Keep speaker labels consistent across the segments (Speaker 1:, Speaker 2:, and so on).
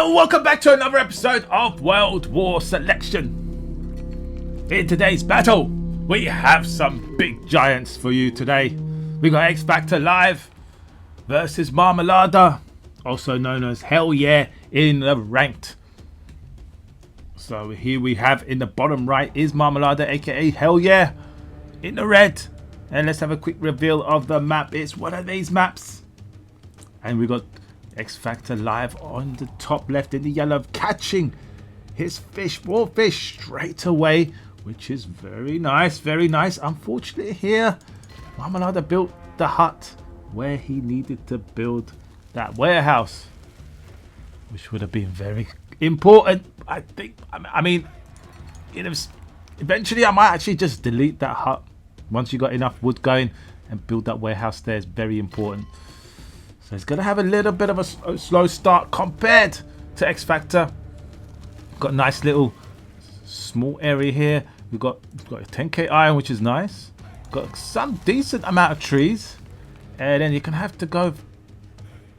Speaker 1: Hello, welcome back to another episode of World War Selection. In today's battle, we have some big giants for you today. We got X Factor Live versus Marmalada, also known as Hell Yeah in the ranked. So here we have in the bottom right is Marmalada, aka Hell Yeah, in the red. And let's have a quick reveal of the map. It's one of these maps. And we got X Factor Live on the top left in the yellow, catching his fish, raw fish, straight away, which is very nice, very nice. Unfortunately here, Marmalada built the hut where he needed to build that warehouse, which would have been very important, I think. I mean, eventually I might actually just delete that hut once you got enough wood going and build that warehouse there. Is very important. So he's going to have a little bit of a slow start compared to X Factor. Got a nice little small area here. We've got a 10k iron, which is nice. Got some decent amount of trees. And then you're going to have to go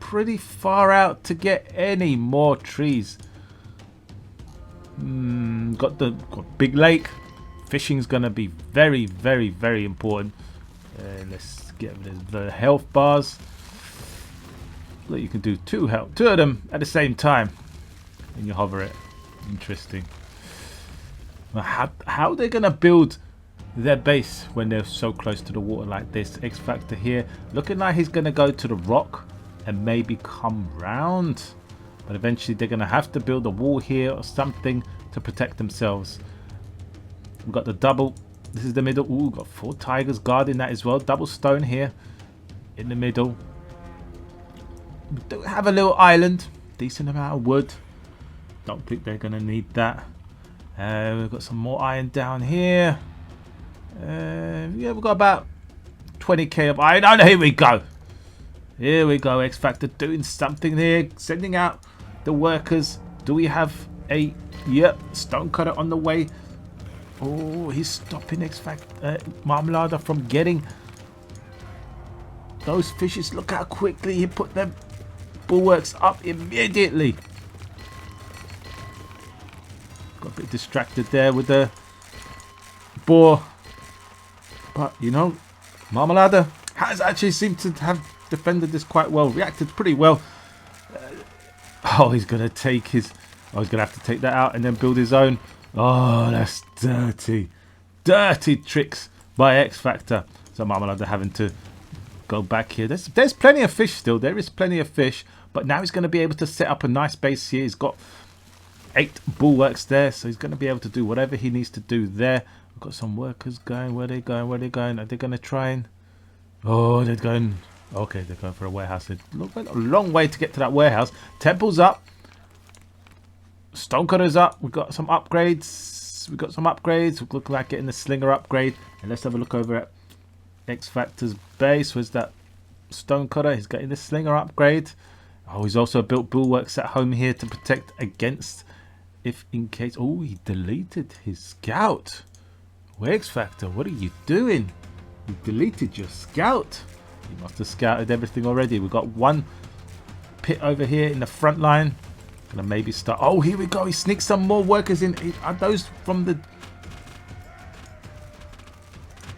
Speaker 1: pretty far out to get any more trees. Got big lake. Fishing is going to be very, very, very important. Let's get the health bars. You can do two of them at the same time and you hover it. Interesting. How they're gonna build their base when they're so close to the water like this. X Factor here looking like he's gonna go to the rock and maybe come round, but eventually they're gonna have to build a wall here or something to protect themselves. We've got the double, this is the middle. Ooh, we've got 4 tigers guarding that as well. Double stone here in the middle. We do have a little island, decent amount of wood. Don't think they're going to need that. We've got some more iron down here. Yeah, we've got about 20k of iron. Oh, here we go. Here we go. X Factor doing something here, sending out the workers. Do we have a stone cutter on the way? Oh, he's stopping X Factor Marmalada from getting those fishes. Look how quickly he put them bulwarks up immediately. Got a bit distracted there with the boar, but you know, Marmalada has actually seemed to have defended this quite well, reacted pretty well. Oh, he's gonna take his, he's gonna have to take that out and then build his own. Oh, that's dirty tricks by X Factor. So Marmalada having to go back here. There's plenty of fish still. There is plenty of fish, but now he's going to be able to set up a nice base here. He's got 8 bulwarks there, so he's going to be able to do whatever he needs to do there. We've got some workers going. Where are they going? Are they going to try and... Oh, they're going... Okay, they're going for a warehouse. They look like a long way to get to that warehouse. Temple's up. Stonecutter's up. We've got some upgrades. We look like getting the slinger upgrade. And let's have a look over at X Factor's base. Where's that stonecutter? He's getting the slinger upgrade. Oh, he's also built bulwarks at home here to protect against, if in case. Oh, he deleted his scout. X Factor, what are you doing? You deleted your scout. You must have scouted everything already. We've got one pit over here in the front line. Gonna maybe start. Oh, here we go. He sneaks some more workers in. Are those from the...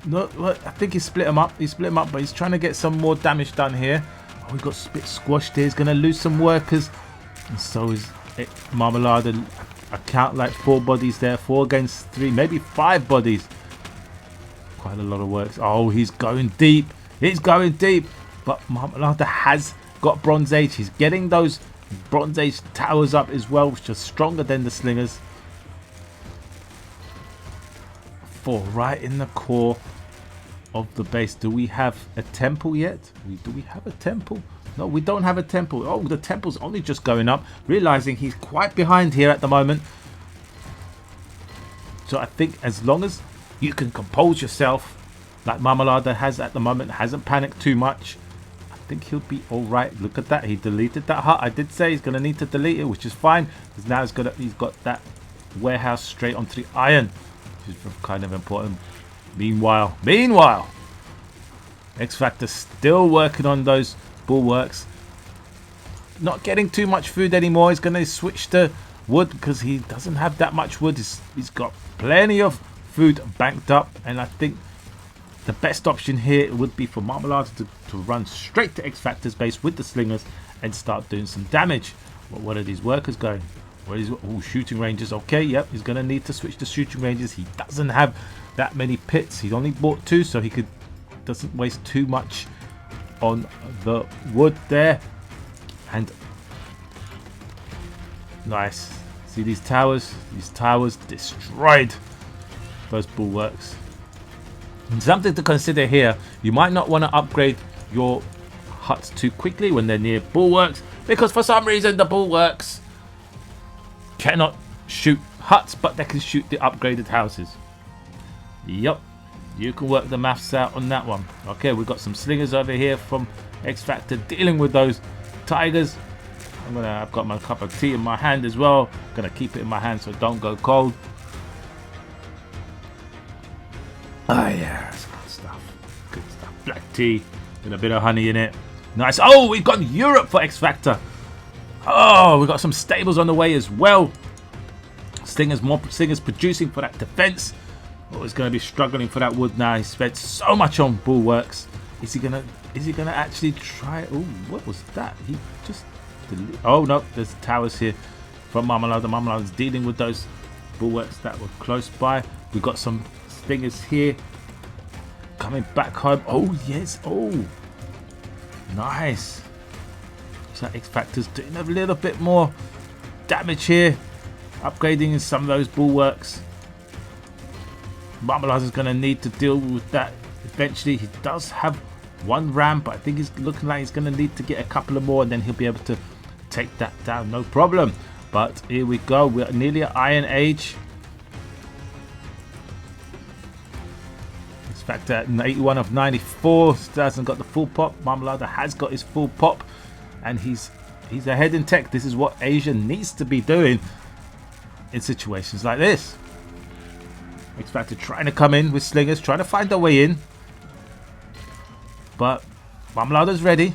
Speaker 1: No, I think he split them up. But he's trying to get some more damage done here. Oh, he got a bit squashed here. He's going to lose some workers. And so is Marmalada. I count like 4 bodies there. 4 against 3, maybe 5 bodies. Quite a lot of works. Oh, he's going deep. But Marmalada has got Bronze Age. He's getting those Bronze Age towers up as well, which are stronger than the slingers. 4 right in the core of the base. Do we have a temple yet? Do we have a temple? No, we don't have a temple. Oh, the temple's only just going up. Realizing he's quite behind here at the moment. So I think as long as you can compose yourself, like Marmalada has at the moment, hasn't panicked too much, I think he'll be all right. Look at that. He deleted that hut. I did say he's going to need to delete it, which is fine. Because now he's got that warehouse straight onto the iron, which is kind of important. Meanwhile, X Factor still working on those bulwarks. not getting too much food anymore. He's going to switch to wood because he doesn't have that much wood. He's got plenty of food banked up, and I think the best option here would be for Marmalade to run straight to X Factor's base with the slingers and start doing some damage. What are these workers going? Shooting ranges. Okay, yep, he's going to need to switch to shooting ranges. He doesn't have that many pits. He's only bought 2, so he doesn't waste too much on the wood there. And nice. See these towers? These towers destroyed those bulwarks. And something to consider here, you might not want to upgrade your huts too quickly when they're near bulwarks, because for some reason the bulwarks cannot shoot huts, but they can shoot the upgraded houses. Yup, you can work the maths out on that one. Okay, we've got some slingers over here from X Factor dealing with those tigers. I've got my cup of tea in my hand as well. Gonna keep it in my hand so it don't go cold. Oh yeah, that's good stuff. Good stuff. Black tea with a bit of honey in it. Nice. Oh, we've got Europe for X Factor. Oh, we've got some stables on the way as well. More slingers producing for that defense. Oh, he's going to be struggling for that wood now. He spent so much on bulwarks. Is he gonna actually try? Oh, what was that? He just. Oh no, there's towers here from Marmalade. Marmalade is dealing with those bulwarks that were close by. We've got some slingers here coming back home. Oh yes. Oh, nice. So X Factor's doing a little bit more damage here, upgrading some of those bulwarks. Marmalade is going to need to deal with that eventually. He does have 1 ram, but I think he's looking like he's going to need to get a couple of more, and then he'll be able to take that down, no problem. But here we go. We're nearly at Iron Age. X Factor at 81 of 94. Still hasn't got the full pop. Marmalade has got his full pop, and he's ahead in tech. This is what Asia needs to be doing in situations like this. X Factor trying to come in with slingers, trying to find their way in. But Marmalade is ready.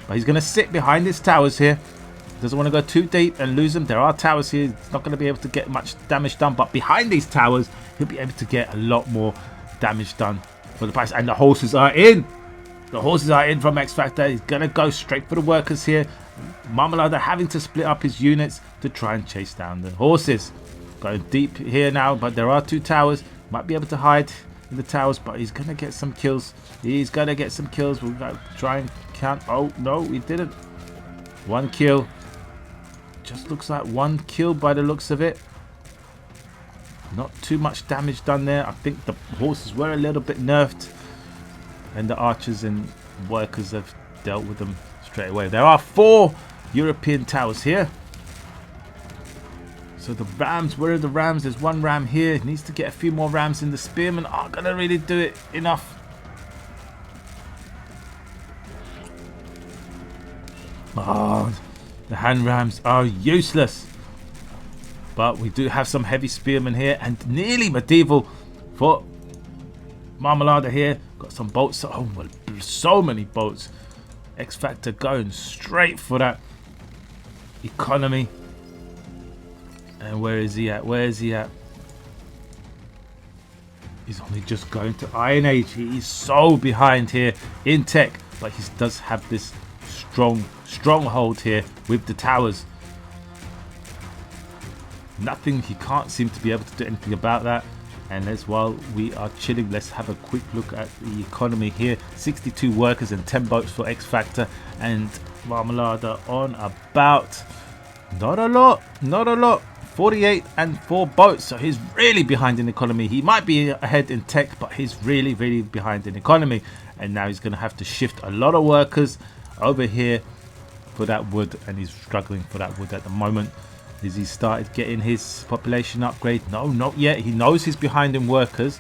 Speaker 1: But he's going to sit behind his towers here. Doesn't want to go too deep and lose them. There are towers here. He's not going to be able to get much damage done. But behind these towers, he'll be able to get a lot more damage done for the price. And the horses are in. The horses are in from X Factor. He's going to go straight for the workers here. Marmalade having to split up his units to try and chase down the horses. Going deep here now, but there are 2 towers. Might be able to hide in the towers, but he's going to get some kills. He's going to get some kills. We've got to try and count. Oh, no, he didn't. 1 kill. Just looks like 1 kill by the looks of it. Not too much damage done there. I think the horses were a little bit nerfed, and the archers and workers have dealt with them straight away. There are 4 European towers here. So the rams, where are the rams? There's 1 ram here. He needs to get a few more rams in. The spearmen aren't going to really do it enough. Oh, the hand rams are useless. But we do have some heavy spearmen here, and nearly medieval for Marmalade here. Got some boats. Oh, so many boats. X Factor going straight for that economy. And where is he at? Where is he at? He's only just going to Iron Age. He is so behind here in tech, but he does have this stronghold here with the towers. Nothing, he can't seem to be able to do anything about that. And as while we are chilling, let's have a quick look at the economy here. 62 workers and 10 boats for X Factor, and Marmalade on about not a lot 48 and 4 boats. So he's really behind in economy. He might be ahead in tech, but he's really behind in economy. And now he's going to have to shift a lot of workers over here for that wood, and he's struggling for that wood at the moment. Has he started getting his population upgrade? No, not yet. He knows he's behind in workers.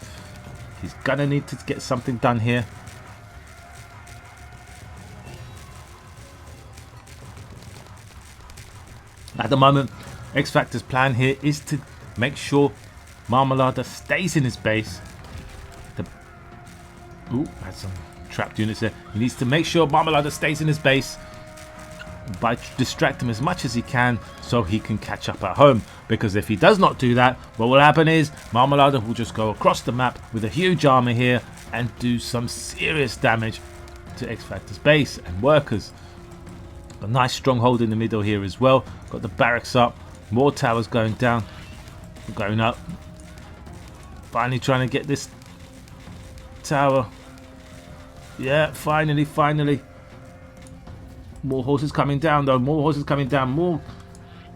Speaker 1: He's gonna need to get something done here. At the moment, X Factor's plan here is to make sure Marmalade stays in his base. Ooh, had some trapped units there. He needs to make sure Marmalade stays in his base by distract him as much as he can so he can catch up at home. Because if he does not do that, what will happen is Marmalada will just go across the map with a huge army here and do some serious damage to X Factor's base and workers. A nice stronghold in the middle here as well. Got the barracks up, more towers going down, going up. Finally trying to get this tower. Yeah, finally. More horses coming down though, more horses coming down, more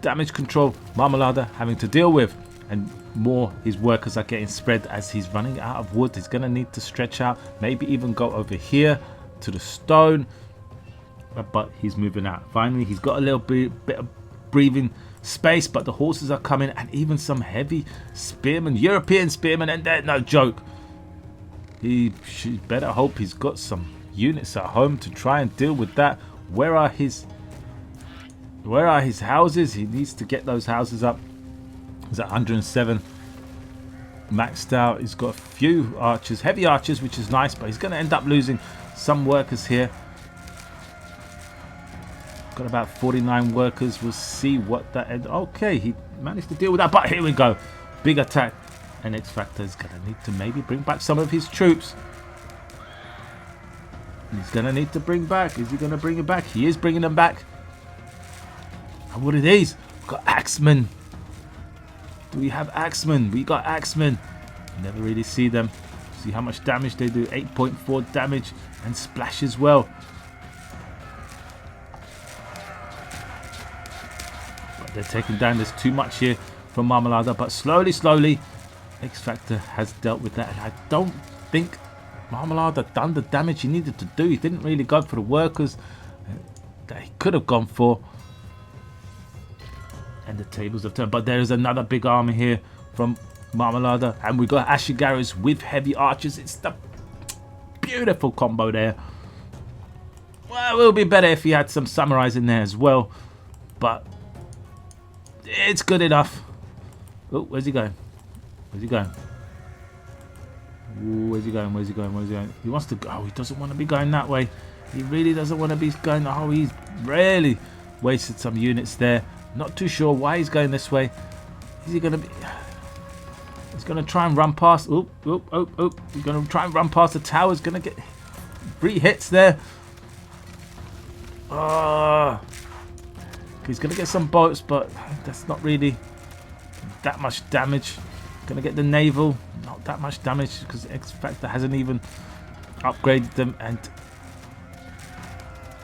Speaker 1: damage control Marmalada having to deal with, and more his workers are getting spread as he's running out of wood. He's going to need to stretch out, maybe even go over here to the stone, but he's moving out. Finally, he's got a little bit of breathing space, but the horses are coming, and even some heavy spearmen, European spearmen, and they're no joke. He should better hope he's got some units at home to try and deal with that. Where are his houses? He needs to get those houses up. He's at 107 maxed out. He's got a few archers, heavy archers, which is nice, but he's going to end up losing some workers here. Got about 49 workers. We'll see what that ends. Okay, he managed to deal with that, but here we go. Big attack, and X Factor is going to need to maybe bring back some of his troops. He's going to need to bring back. Is he going to bring it back? He is bringing them back. And what are these? We've got axemen. Do we have axemen? We got axemen. Never really see them. See how much damage they do. 8.4 damage and splash as well. But they're taking down. There's too much here from Marmalada. But slowly, X Factor has dealt with that. And I don't think Marmalada done the damage he needed to do. He didn't really go for the workers that he could have gone for. And the tables have turned. But there is another big army here from Marmalada. And we got Ashigaras with heavy archers. It's the beautiful combo there. Well, it would be better if he had some samurais in there as well. But it's good enough. Oh, where's he going? Where's he going? Ooh, where's he going? Where's he going? Where's he going? He wants to go. Oh, he doesn't want to be going that way. He really doesn't want to be going. Oh, he's really wasted some units there. Not too sure why he's going this way. Is he going to be... He's going to try and run past... Oop. He's going to try and run past the tower. He's going to get 3 hits there. Oh. He's going to get some boats, but that's not really that much damage. Going to get the naval. Not that much damage because X Factor hasn't even upgraded them. And...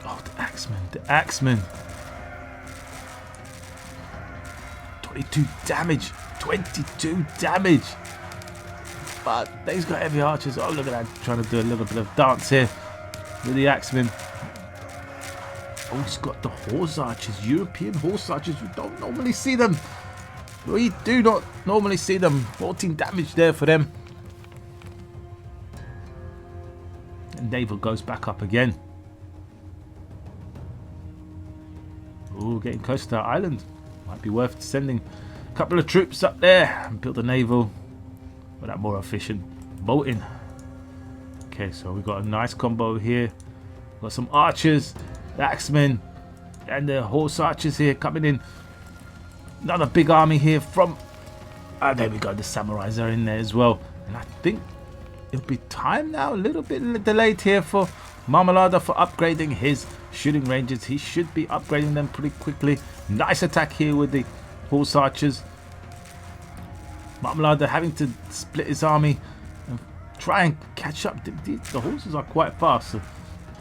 Speaker 1: Oh, the axemen. The axemen. 22 damage. 22 damage. But they've got heavy archers. Oh, look at that. Trying to do a little bit of dance here with the axemen. Oh, he's got the horse archers. European horse archers. We don't normally see them. We do not normally see them. 14 damage there for them. And naval goes back up again. Oh, getting close to that island. Might be worth sending a couple of troops up there and build a naval. But that more efficient boating. Okay, so we've got a nice combo here. Got some archers, the axemen, and the horse archers here coming in. Another big army here from... there we go, the samurais are in there as well. And I think it'll be time now, a little bit delayed here for Marmalada for upgrading his shooting ranges. He should be upgrading them pretty quickly. Nice attack here with the horse archers. Marmalada having to split his army and try and catch up. The horses are quite fast, so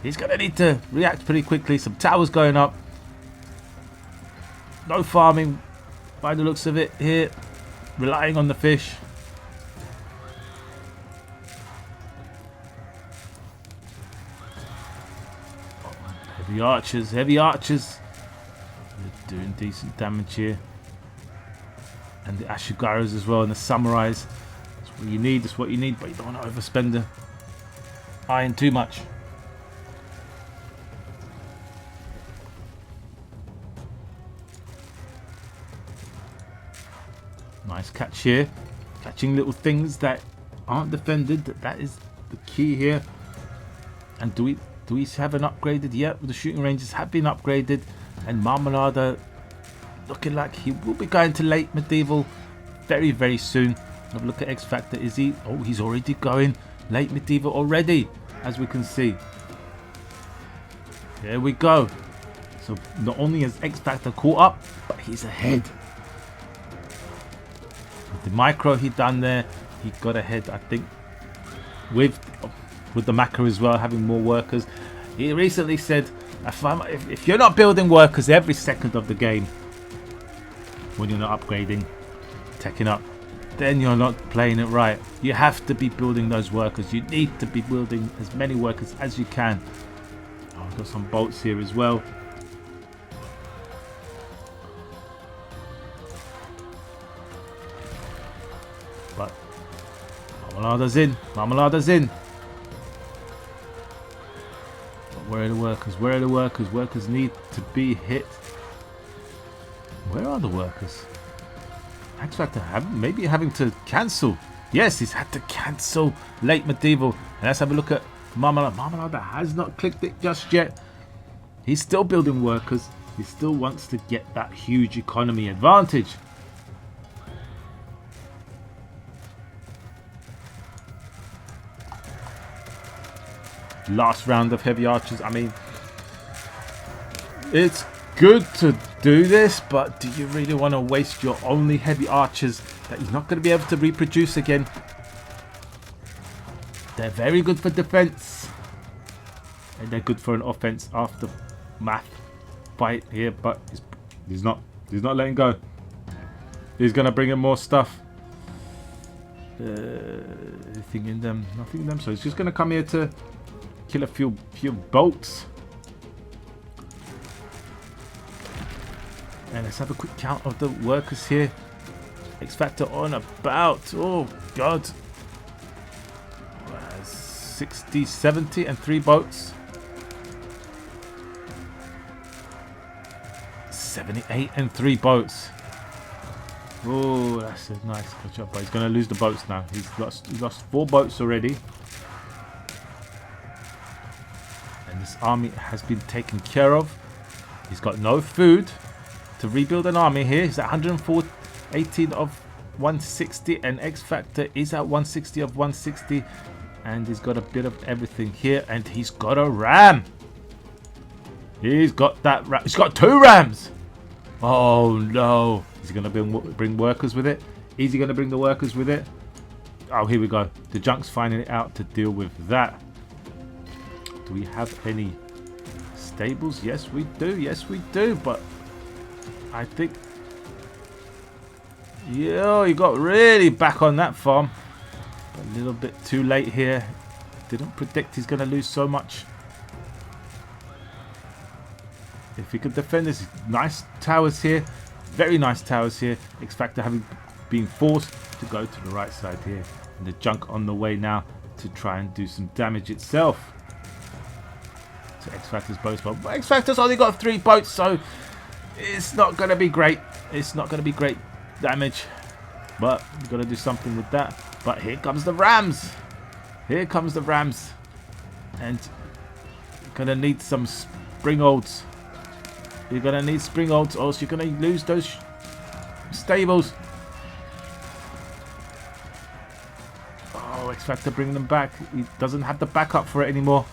Speaker 1: he's going to need to react pretty quickly. Some towers going up. No farming by the looks of it here. Relying on the fish. Heavy archers, heavy archers. They're doing decent damage here. And the Ashigaras as well, and the samurais. That's what you need, that's what you need, but you don't want to overspend the iron too much. Nice catch here. Catching little things that aren't defended. That is the key here. And do we have an upgraded yet? The shooting ranges have been upgraded. And Marmalade looking like he will be going to late medieval very, very soon. Have a look at X Factor. Is he? Oh, he's already going late medieval already, as we can see. There we go. So not only has X Factor caught up, but he's ahead. With the micro he done there, he got ahead, I think, with the macro as well, having more workers. He recently said, if you're not building workers every second of the game, when you're not upgrading, teching up, then you're not playing it right. You have to be building those workers. You need to be building as many workers as you can. Oh, I've got some bolts here as well. But Marmalade's in. Marmalade's in. But where are the workers? Where are the workers? Workers need to be hit. Where are the workers? X Factor maybe having to cancel. Yes, he's had to cancel late medieval. And let's have a look at Marmalade. Marmalade has not clicked it just yet. He's still building workers. He still wants to get that huge economy advantage. Last round of heavy archers. I mean, it's good to do this, but do you really want to waste your only heavy archers that you're not going to be able to reproduce again? They're very good for defense, and they're good for an offense after math fight here, but he's not letting go. He's going to bring in more stuff. Anything in them? Nothing in them. So he's just going to come here to kill a few bolts. And let's have a quick count of the workers here. X Factor on about, oh god, 60, 70 and 3 boats. 78 and 3 boats. Oh, that's a nice catch up, but he's going to lose the boats now. He's lost 4 boats already. And this army has been taken care of. He's got no food to rebuild an army here. He's at 118 of 160, and X Factor is at 160 of 160, and he's got a bit of everything here, and he's got a ram. He's got that ram. He's got 2 rams. Oh no. Is he going to bring workers with it? Is he going to bring the workers with it? Oh, here we go. The junk's finding it out to deal with that. Do we have any stables? Yes, we do. Yes, we do. But I think, yeah, he got really back on that farm. But a little bit too late here. Didn't predict he's going to lose so much. If he could defend this, nice towers here. Very nice towers here. X Factor having been forced to go to the right side here. And the junk on the way now to try and do some damage itself. So X Factor's boats. But X Factor's only got 3 boats, so it's not going to be great. It's not going to be great damage. But we've got to do something with that. But here comes the rams. Here comes the rams. And going to need some springolds. You're going to need springolds, or else you're going to lose those stables. Oh, X Factor bringing them back. He doesn't have the backup for it anymore.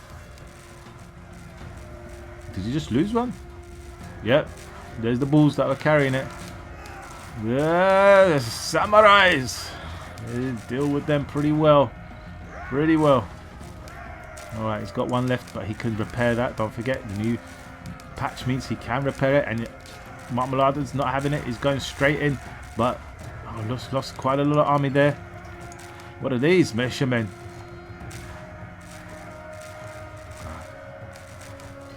Speaker 1: Did you just lose one? Yep. There's the bulls that were carrying it. Yeah, the samurais. They deal with them pretty well. Pretty well. Alright, he's got one left, but he can repair that. Don't forget, the new patch means he can repair it, and Marmalade's not having it. He's going straight in, but lost quite a lot of army there. What are these measurements?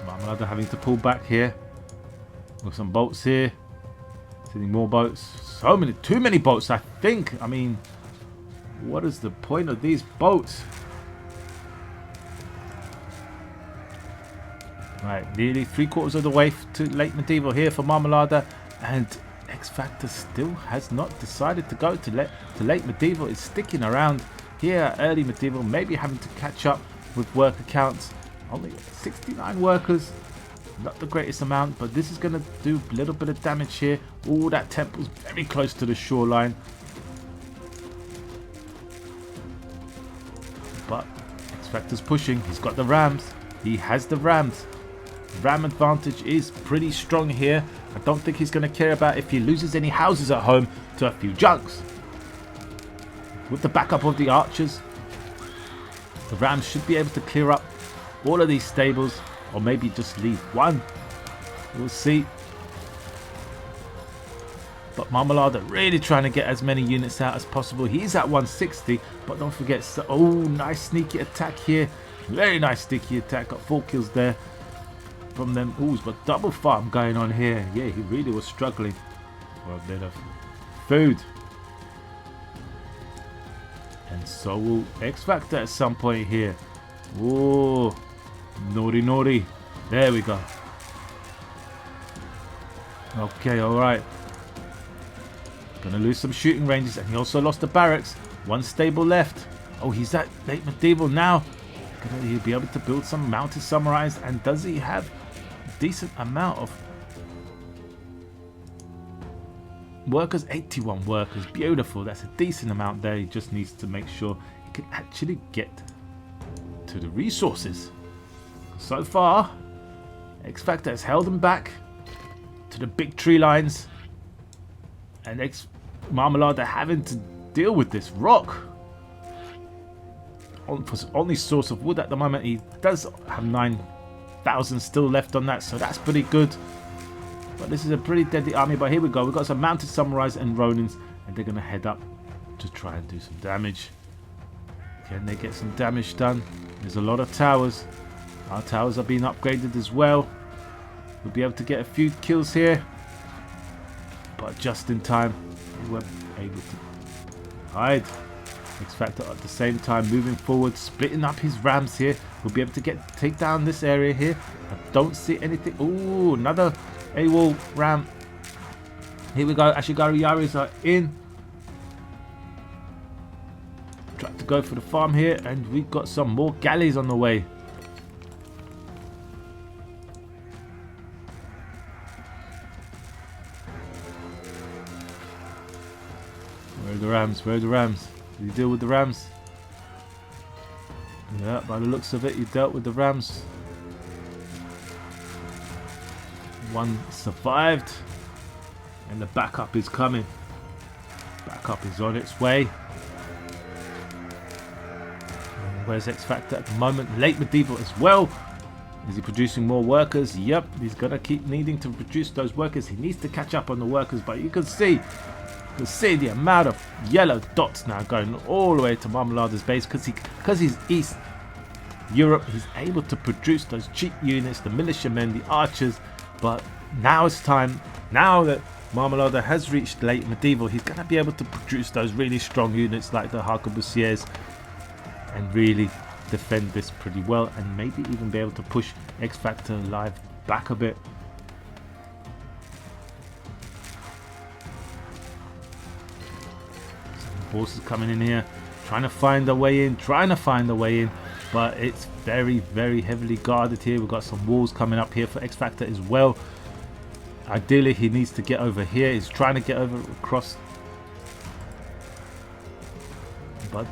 Speaker 1: Marmalade having to pull back here. With some bolts here. Sending more boats. So many, too many boats, I think. I mean, what is the point of these boats? Right, nearly 3/4 of the way to late medieval here for Marmalade, and X Factor still has not decided to go to late medieval. It's sticking around here, early medieval, maybe having to catch up with worker counts. Only 69 workers. Not the greatest amount, but this is going to do a little bit of damage here. Oh, that temple's very close to the shoreline. But X-Factor's pushing. He's got the rams. He has the rams. Ram advantage is pretty strong here. I don't think he's going to care about if he loses any houses at home to a few junks. With the backup of the archers, the rams should be able to clear up all of these stables, or maybe just leave one. We'll see. But Marmalade really trying to get as many units out as possible. He's at 160, but don't forget, oh, nice sneaky attack here. Very nice sneaky attack. Got 4 kills there from them. Oh, he's got double farm going on here. Yeah, he really was struggling for a bit of food. And so will X-Factor at some point here. Oh, naughty, naughty. There we go. Okay, alright. Gonna lose some shooting ranges, and he also lost the barracks. 1 stable left. Oh, he's at late medieval now. He'll be able to build some mounted samurais. And does he have a decent amount of workers? 81 workers. Beautiful. That's a decent amount there. He just needs to make sure he can actually get to the resources. So far, X-Factor has held him back to the big tree lines. And Marmalade are having to deal with this rock. For his only source of wood at the moment, he does have 9,000 still left on that, so that's pretty good. But this is a pretty deadly army. But here we go. We've got some mounted samurais and Ronins, and they're going to head up to try and do some damage. Can they get some damage done? There's a lot of towers. Our towers are being upgraded as well. We'll be able to get a few kills here. But just in time, we were able to hide. X-Factor at the same time moving forward, splitting up his rams here. We'll be able to take down this area here. I don't see anything. Oh, another AWOL ram. Here we go. Ashigaru Yaris are in. Try to go for the farm here, and we've got some more galleys on the way. Where are the rams? Where are the rams? Did you deal with the rams? Yeah, by the looks of it, you dealt with the rams. 1 survived. And the backup is coming. Backup is on its way. And where's X-Factor at the moment? Late medieval as well. Is he producing more workers? Yep, he's going to keep needing to produce those workers. He needs to catch up on the workers, but you can see the amount of yellow dots now going all the way to Marmalade's base, because he's East Europe. He's able to produce those cheap units, the militiamen, the archers. But now it's time. Now that Marmalade has reached late medieval, he's going to be able to produce those really strong units like the arquebusiers and really defend this pretty well, and maybe even be able to push X-Factor live back a bit. Forces coming in here, trying to find a way in, but it's very, very heavily guarded here. We've got some walls coming up here for X-Factor as well. Ideally, he needs to get over here. He's trying to get over across, but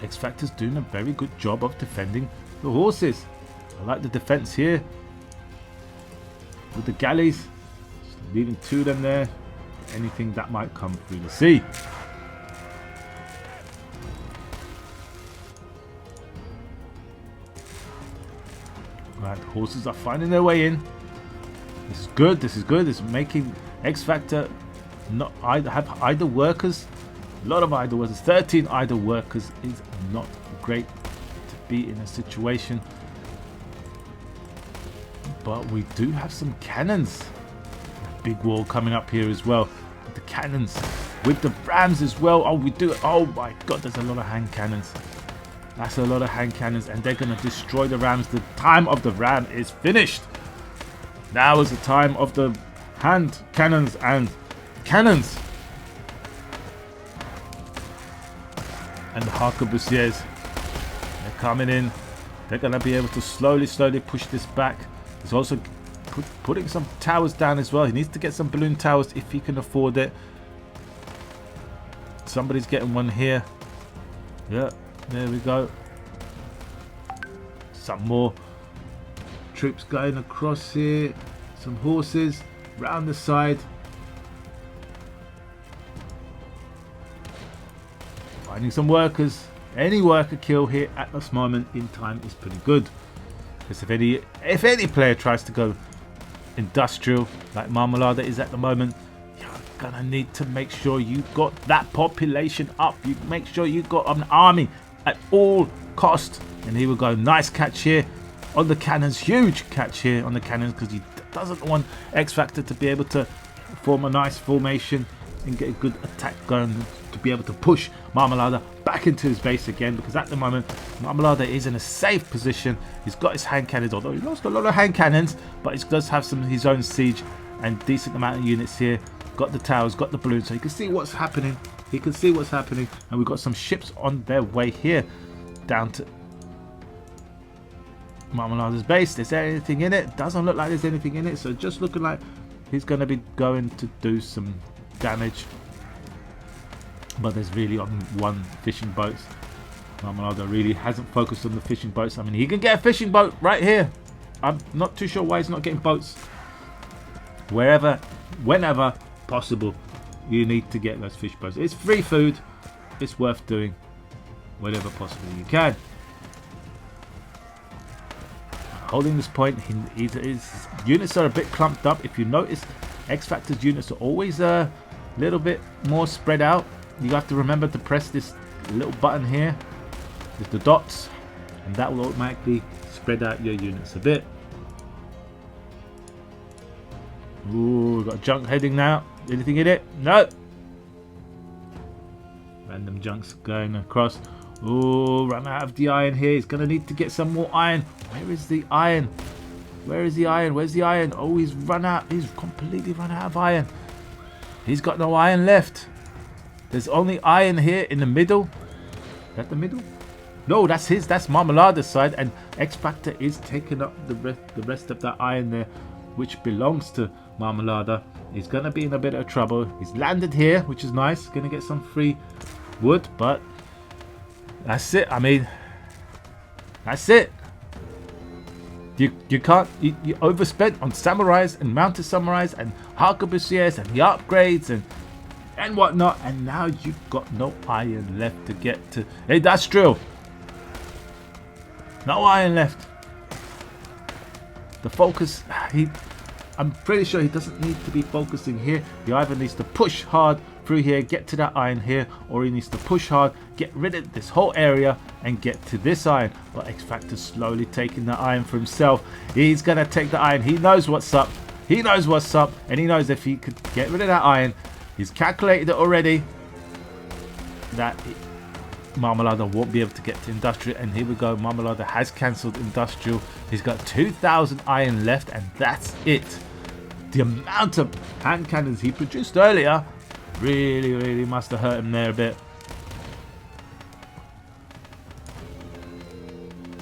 Speaker 1: X-Factor's doing a very good job of defending the horses. I like the defense here with the galleys, just leaving 2 of them there. Anything that might come through the sea. Right, the horses are finding their way in. This is good. This is good. It's making X-Factor not have idle workers. A lot of idle workers. 13 idle workers is not great to be in a situation. But we do have some cannons. A big wall coming up here as well. With the cannons, with the rams as well. Oh, we do. Oh my God, there's a lot of hand cannons. That's a lot of hand cannons, and they're going to destroy the rams. The time of the ram is finished. Now is the time of the hand cannons and cannons. And the arquebusiers, they're coming in. They're going to be able to slowly push this back. There's also putting some towers down as well. He needs to get some balloon towers if he can afford it. Somebody's getting one here. Yeah, there we go. Some more troops going across here. Some horses round the side. Finding some workers. Any worker kill here at this moment in time is pretty good. Because if any player tries to go industrial like Marmalade is at the moment, you're gonna need to make sure you got that population up. You make sure you got an army at all cost. And here we go. Nice catch here on the cannons. Huge catch here on the cannons because he doesn't want X Factor to be able to form a nice formation and get a good attack going to be able to push Marmalade back into his base again, because at the moment Marmalade is in a safe position. He's got his hand cannons, although he lost a lot of hand cannons, but he does have some of his own siege and decent amount of units here. Got the towers, got the balloons, so he can see what's happening. He can see what's happening, and we've got some ships on their way here down to Marmalade's base. Is there anything in it? Doesn't look like there's anything in it, so just looking like he's going to be going to do some damage. But there's really on one fishing boat. Marmalade really hasn't focused on the fishing boats. I mean, he can get a fishing boat right here. I'm not too sure why he's not getting boats. Wherever, whenever possible, you need to get those fish boats. It's free food. It's worth doing whenever possible you can. Holding this point, his units are a bit clumped up. If you notice, X Factor's units are always a little bit more spread out. You have to remember to press this little button here with the dots, and that will automatically spread out your units a bit. Ooh, we've got junk heading now. Anything in it? No. Random junks going across. Ooh, run out of the iron here. He's going to need to get some more iron. Where is the iron? Where is the iron? Where's the iron? Oh, he's run out. He's completely run out of iron. He's got no iron left. There's only iron here in the middle. Is that the middle? No, that's his. That's Marmalade's side. And X Factor is taking up the rest of that iron there, which belongs to Marmalade. He's going to be in a bit of trouble. He's landed here, which is nice. Going to get some free wood, but that's it. I mean, that's it. You can't. You overspent on samurais and mounted samurais and arquebusiers and the upgrades and whatnot, and now you've got no iron left to get to industrial. No iron left. The focus. I'm pretty sure he doesn't need to be focusing here. He either needs to push hard through here, get to that iron here, or he needs to push hard, get rid of this whole area and get to this iron. But X Factor's slowly taking the iron for himself. He's gonna take the iron. He knows what's up. He knows what's up, and he knows if he could get rid of that iron, he's calculated it already, that Marmalade won't be able to get to industrial. And here we go. Marmalade has cancelled industrial. He's got 2,000 iron left, and that's it. The amount of hand cannons he produced earlier really must have hurt him there a bit.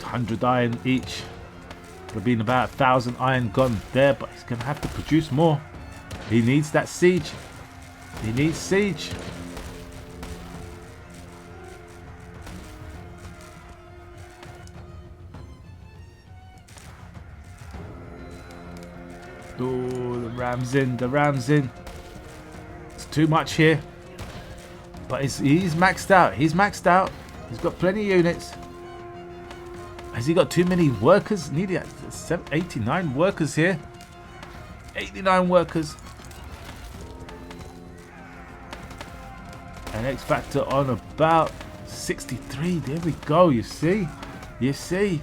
Speaker 1: 100 iron each. Would have been about 1,000 iron gone there, but he's gonna have to produce more. He needs that siege. He needs siege. Oh, the ram's in, the ram's in. It's too much here. But he's maxed out. He's maxed out. He's got plenty of units. Has he got too many workers? Needed 89 workers here. 89 workers. And X Factor on about 63. There we go. You see? You see?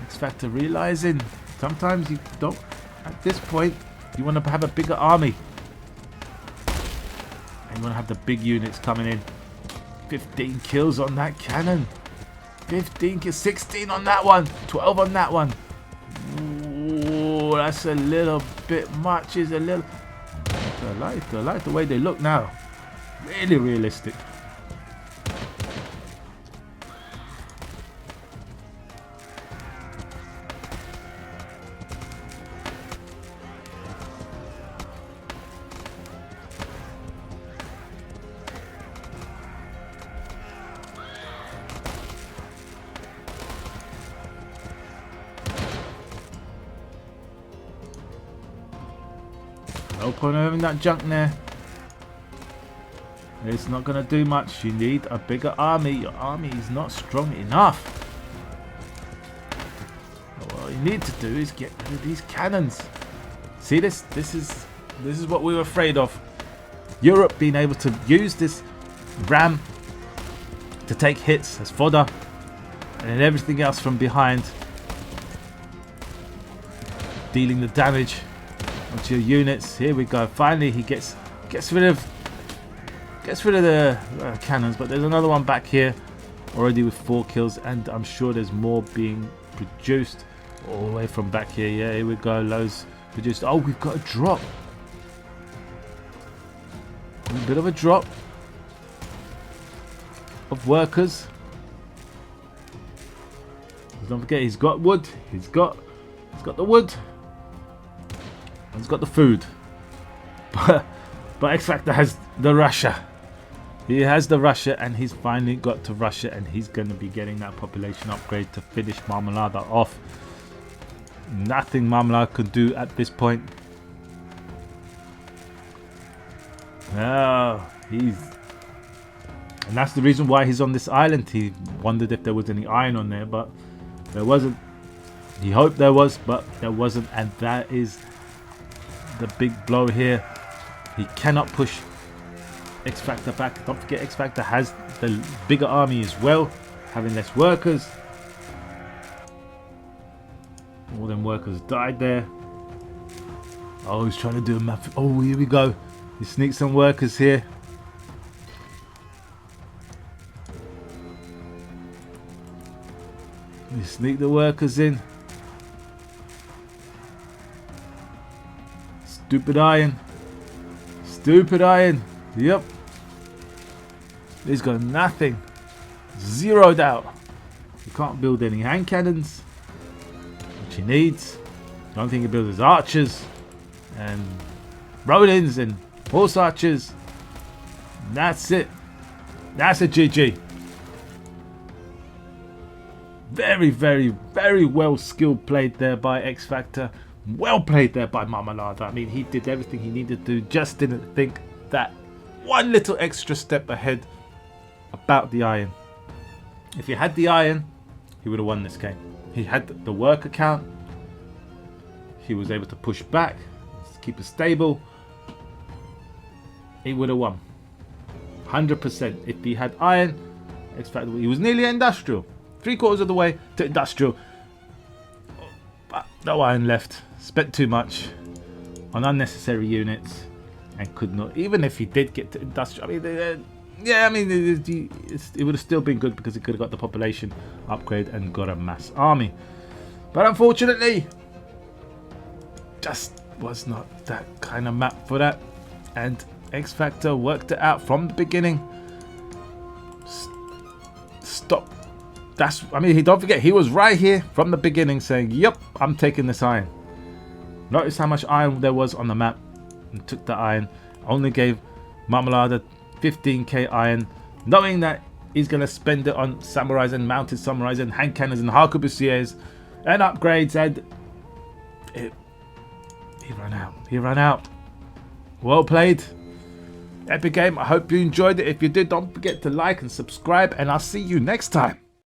Speaker 1: X Factor realizing sometimes you don't. At this point, you want to have a bigger army. And you want to have the big units coming in. 15 kills on that cannon. 15 kills. 16 on that one. 12 on that one. Ooh, that's a little bit much. Is a little. I like the way they look now. Really realistic. No point of having that junk there. It's not going to do much. You need a bigger army. Your army is not strong enough. What you need to do is get rid of these cannons. See this? This is what we were afraid of. Europe being able to use this ram to take hits as fodder, and then everything else from behind, dealing the damage onto your units. Here we go. Finally, he gets rid of the cannons, but there's another one back here already with 4 kills, and I'm sure there's more being produced all the way from back here. Yeah, here we go. Loads produced. Oh, we've got a drop. A bit of a drop of workers. Don't forget, he's got wood. He's got the wood. He's got the food. But X Factor has the Russia. He has the Russia, and he's finally got to Russia, and he's going to be getting that population upgrade to finish Marmalada off. Nothing Marmalada could do at this point. Oh, and that's the reason why he's on this island. He wondered if there was any iron on there, but there wasn't. He hoped there was, but there wasn't, and that is the big blow here. He cannot push X Factor back. Don't forget, X Factor has the bigger army as well, having less workers. All them workers died there. Oh, he's trying to do a map. Oh, here we go. He sneaks some workers here. You sneak the workers in. Stupid iron. Stupid iron. Yep. He's got nothing. Zeroed out. You can't build any hand cannons, which he needs. The only thing he builds is archers and rodents and horse archers. And that's it. That's a GG. Very, very, very well skilled played there by X Factor. Well played there by Marmalada. I mean, he did everything he needed to do. Just didn't think that one little extra step ahead about the iron. If he had the iron, he would have won this game. He had the worker count. He was able to push back, keep it stable. He would have won. 100%. If he had iron, X Factor, he was nearly industrial. 3/4 of the way to industrial. But no iron left. Spent too much on unnecessary units and could not. Even if he did get to industrial, I mean, yeah, I mean, it would have still been good because he could have got the population upgrade and got a mass army. But unfortunately, just was not that kind of map for that. And X Factor worked it out from the beginning. Stop. I mean, don't forget, he was right here from the beginning saying, yep, I'm taking this iron. Notice how much iron there was on the map. And took the iron. Only gave Marmalada 15k iron, knowing that he's going to spend it on samurais and mounted samurais and hand cannons and harquebusiers and upgrades, and he ran out. He ran out. Well played. Epic game. I hope you enjoyed it. If you did, don't forget to like and subscribe, and I'll see you next time.